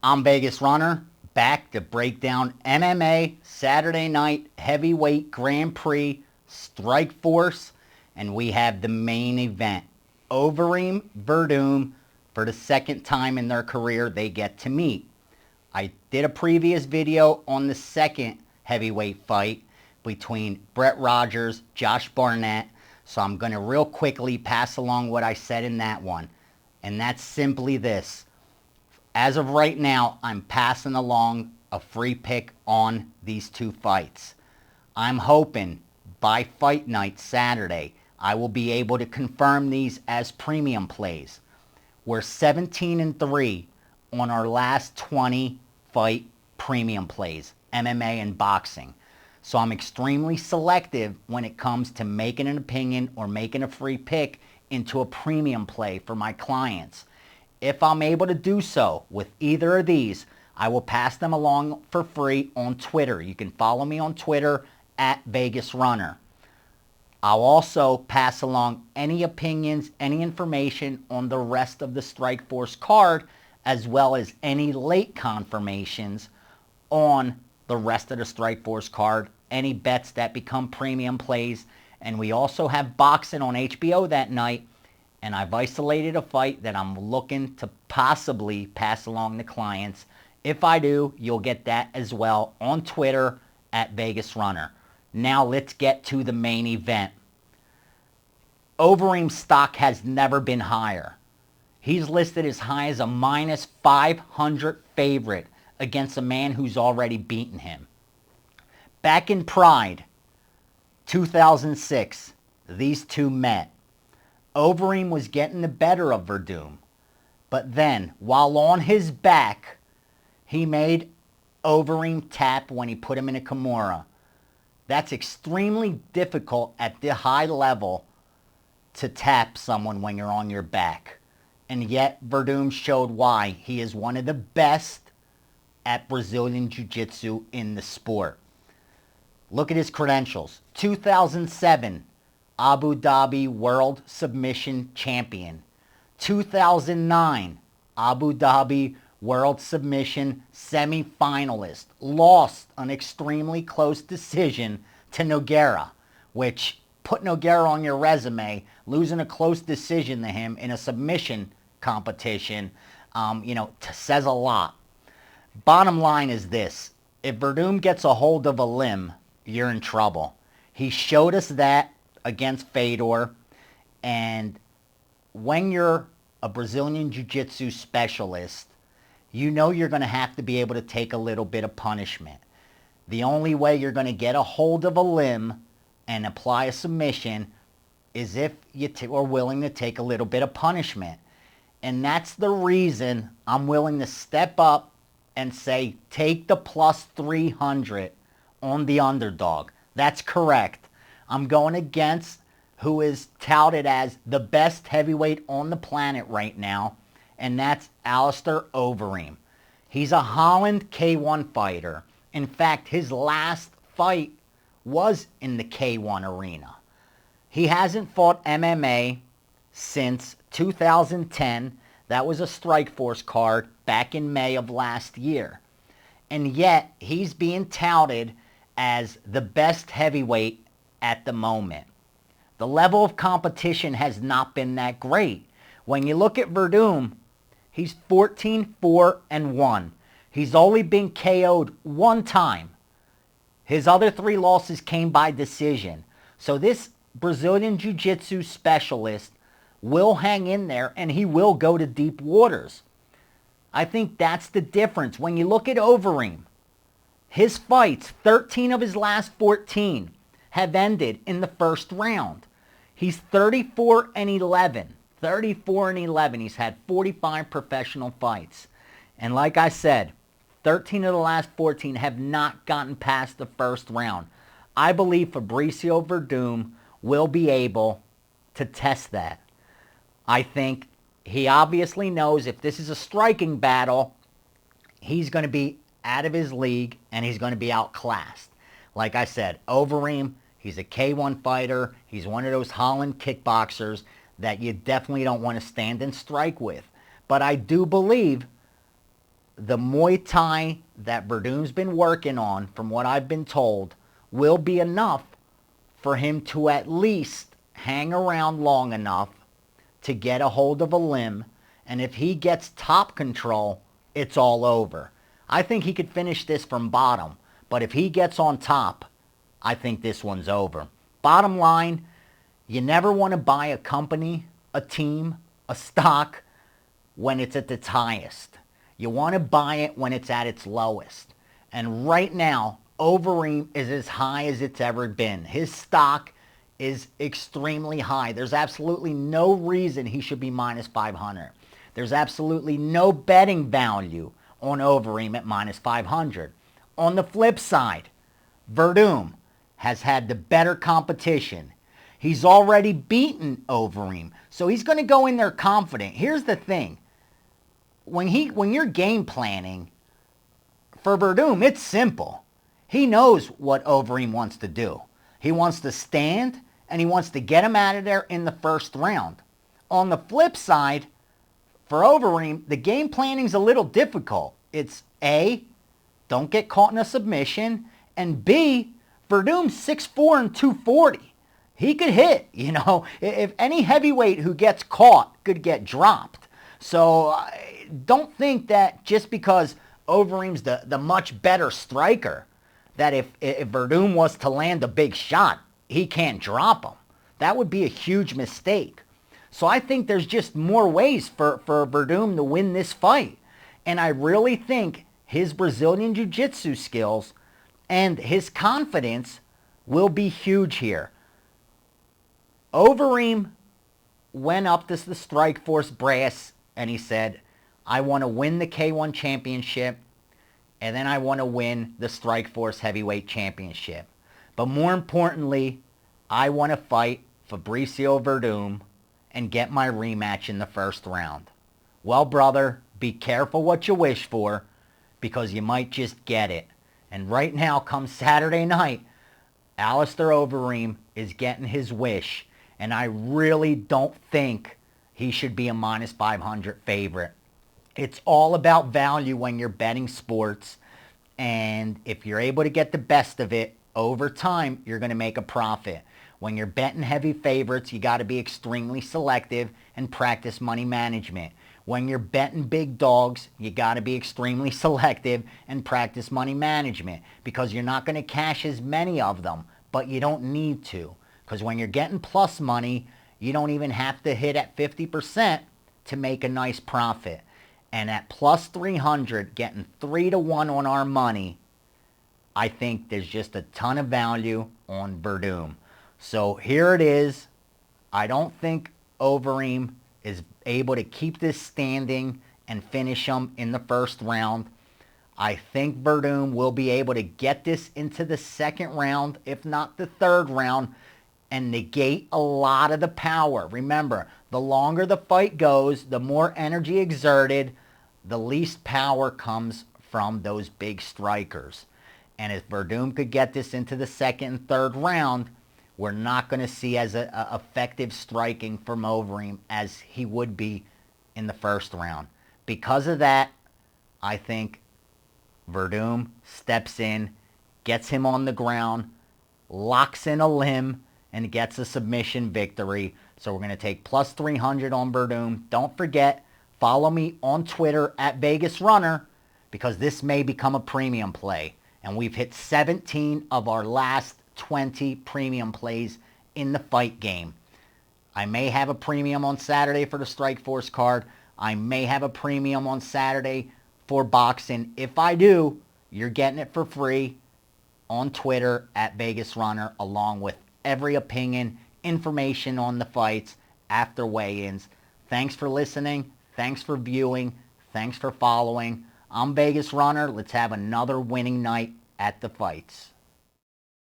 I'm Vegas Runner, back to break down MMA Saturday Night Heavyweight Grand Prix Strikeforce, and we have the main event. Overeem, Werdum, for the second time in their career they get to meet. I did a previous video on the second heavyweight fight between Brett Rogers, Josh Barnett, so I'm going to real quickly pass along what I said in that one. And that's simply this. As of right now, I'm passing along a free pick on these two fights. I'm hoping by fight night Saturday, I will be able to confirm these as premium plays. We're 17-3 on our last 20 fight premium plays, MMA and boxing. So I'm extremely selective when it comes to making an opinion or making a free pick into a premium play for my clients. If I'm able to do so with either of these, I will pass them along for free on Twitter. You can follow me on Twitter at Vegas Runner. I'll also pass along any opinions, any information on the rest of the Strikeforce card, as well as any late confirmations on the rest of the Strikeforce card, any bets that become premium plays. And we also have boxing on HBO that night. And I've isolated a fight that I'm looking to possibly pass along to clients. If I do, you'll get that as well on Twitter at Vegas Runner. Now let's get to the main event. Overeem's stock has never been higher. He's listed as high as a minus 500 favorite against a man who's already beaten him. Back in Pride, 2006, these two met. Overeem was getting the better of Werdum. But then, while on his back, he made Overeem tap when he put him in a Kimura. That's extremely difficult at the high level to tap someone when you're on your back. And yet, Werdum showed why he is one of the best at Brazilian Jiu-Jitsu in the sport. Look at his credentials. 2007. Abu Dhabi World Submission Champion. 2009, Abu Dhabi World Submission Semi-Finalist. Lost an extremely close decision to Nogueira, which put Nogueira on your resume, losing a close decision to him in a submission competition, says a lot. Bottom line is this. If Werdum gets a hold of a limb, you're in trouble. He showed us that against Fedor, and when you're a Brazilian Jiu-Jitsu specialist, you know you're going to have to be able to take a little bit of punishment. The only way you're going to get a hold of a limb and apply a submission is if you are willing to take a little bit of punishment. And that's the reason I'm willing to step up and say, take the plus 300 on the underdog. That's correct. I'm going against who is touted as the best heavyweight on the planet right now, and that's Alistar Overeem. He's a Holland K1 fighter. In fact, his last fight was in the K1 arena. He hasn't fought MMA since 2010. That was a Strikeforce card back in May of last year. And yet, he's being touted as the best heavyweight at the moment. The level of competition has not been that great. When you look at Werdum, he's 14-4-1. He's only been KO'd one time. His other 3 losses came by decision. So this Brazilian Jiu-Jitsu specialist will hang in there and he will go to deep waters. I think that's the difference. When you look at Overeem, his fights, 13 of his last 14, have ended in the first round. He's 34-11. 34-11. He's had 45 professional fights. And like I said, 13 of the last 14 have not gotten past the first round. I believe Fabricio Werdum will be able to test that. I think he obviously knows if this is a striking battle, he's going to be out of his league and he's going to be outclassed. Like I said, Overeem, he's a K1 fighter. He's one of those Holland kickboxers that you definitely don't want to stand and strike with. But I do believe the Muay Thai that Werdum's been working on, from what I've been told, will be enough for him to at least hang around long enough to get a hold of a limb. And if he gets top control, it's all over. I think he could finish this from bottom. But if he gets on top, I think this one's over. Bottom line, you never want to buy a company, a team, a stock when it's at its highest. You want to buy it when it's at its lowest. And right now, Overeem is as high as it's ever been. His stock is extremely high. There's absolutely no reason he should be minus 500. There's absolutely no betting value on Overeem at minus 500. On the flip side, Werdum has had the better competition. He's already beaten Overeem, so he's going to go in there confident. Here's the thing. When you're game planning, for Werdum, it's simple. He knows what Overeem wants to do. He wants to stand, and he wants to get him out of there in the first round. On the flip side, for Overeem, the game planning's a little difficult. It's A, don't get caught in a submission, and B, Werdum's 6'4" and 240. He could hit, you know. If any heavyweight who gets caught could get dropped. So don't think that just because Overeem's the much better striker, that if Werdum was to land a big shot, he can't drop him. That would be a huge mistake. So I think there's just more ways for Werdum to win this fight. And I really think his Brazilian Jiu-Jitsu skills and his confidence will be huge here. Overeem went up to the Strikeforce brass and he said, I want to win the K1 championship, and then I want to win the Strikeforce Heavyweight Championship. But more importantly, I want to fight Fabricio Werdum and get my rematch in the first round. Well, brother, be careful what you wish for, because you might just get it. And right now, come Saturday night, Alistar Overeem is getting his wish, and I really don't think he should be a minus 500 favorite. It's all about value when you're betting sports, and if you're able to get the best of it, over time, you're going to make a profit. When you're betting heavy favorites, you got to be extremely selective and practice money management. When you're betting big dogs, you got to be extremely selective and practice money management, because you're not going to cash as many of them, but you don't need to. Because when you're getting plus money, you don't even have to hit at 50% to make a nice profit. And at plus 300, getting 3-1 on our money, I think there's just a ton of value on Werdum. So here it is. I don't think Overeem is able to keep this standing and finish him in the first round. I think Werdum will be able to get this into the second round, if not the third round, and negate a lot of the power. Remember, the longer the fight goes, the more energy exerted, the least power comes from those big strikers. And if Werdum could get this into the second and third round, we're not going to see as effective striking from Overeem as he would be in the first round. Because of that, I think Werdum steps in, gets him on the ground, locks in a limb, and gets a submission victory. So we're going to take plus 300 on Werdum. Don't forget, follow me on Twitter at Vegas Runner, because this may become a premium play. And we've hit 17 of our last 20 premium plays in the fight game. I may have a premium on Saturday for the Strikeforce card. I may have a premium on Saturday for boxing. If I do, you're getting it for free on Twitter at Vegas Runner, along with every opinion, information on the fights after weigh-ins. Thanks for listening. Thanks for viewing. Thanks for following. I'm Vegas Runner. Let's have another winning night at the fights.